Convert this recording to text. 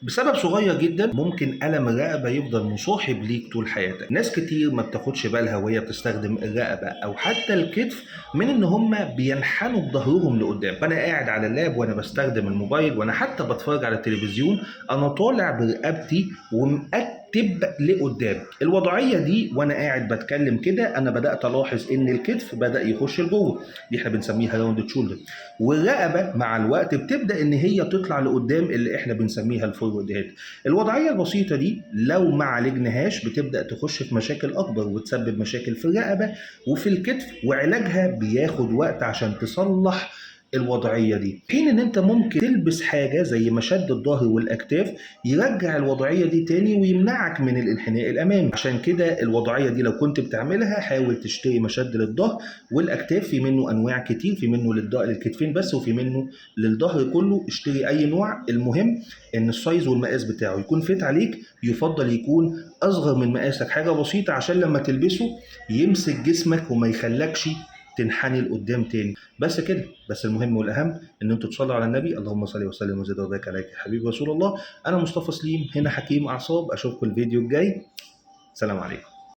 بسبب صغير جدا ممكن ألم الرقبة يفضل مصاحب ليك طول حياتك. ناس كتير ما بتاخدش بالها وهي بتستخدم الرقبة أو حتى الكتف من إن هما بينحنوا بظهرهم لقدام. فأنا قاعد على اللاب وأنا بستخدم الموبايل وأنا حتى بتفرج على التلفزيون، أنا طالع برقبتي ومقتب لقدام. الوضعية دي وأنا قاعد بتكلم كده أنا بدأت ألاحظ إن الكتف بدأ يخش لجوه، دي إحنا بنسميها راوند شولدر. والرقبة مع الوقت بتبدأ إن هي تطلع لقدام اللي إحنا بنسميها الفورورد هيد. الوضعية البسيطة دي لو ما عالجناهاش بتبدأ تخش في مشاكل أكبر وتسبب مشاكل في الرقبة وفي الكتف، وعلاجها بياخد وقت عشان تصلح الوضعية دي. حين ان انت ممكن تلبس حاجة زي مشد الظهر والاكتاف يرجع الوضعية دي تاني ويمنعك من الانحناء الامامي. عشان كده الوضعية دي لو كنت بتعملها حاول تشتري مشد للظهر والاكتاف، في منه انواع كتير، في منه للكتفين بس وفي منه للظهر كله. اشتري اي نوع، المهم ان السايز والمقاس بتاعه يكون فيت عليك، يفضل يكون اصغر من مقاسك حاجة بسيطة عشان لما تلبسه يمسك جسمك وما يخلكش تنحني لقدام تاني. بس كده. بس المهم والاهم ان انتوا تصلوا على النبي. اللهم صل وسلم وزد وبارك عليك يا حبيبي رسول الله. انا مصطفى سليم، هنا حكيم اعصاب. اشوفكم الفيديو الجاي. سلام عليكم.